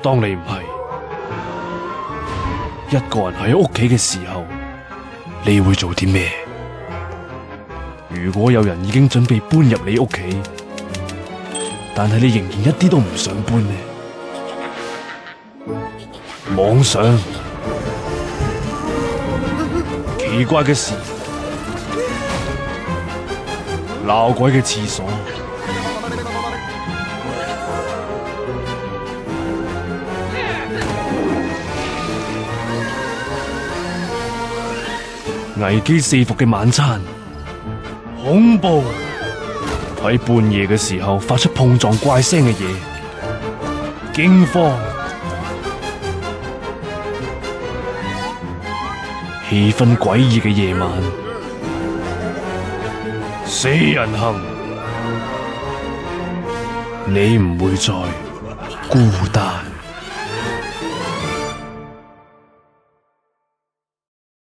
當你唔係一個人喺屋企嘅時候，你會做啲咩？如果有人已經準備搬入你屋企，但係你仍然一啲都唔想搬呢？妄想、奇怪嘅事、鬧鬼嘅廁所、危機四伏嘅晚餐、恐怖喺半夜嘅時候發出碰撞怪聲嘅嘢、驚慌、氣氛詭異嘅夜晚、四人行，你唔會再孤單。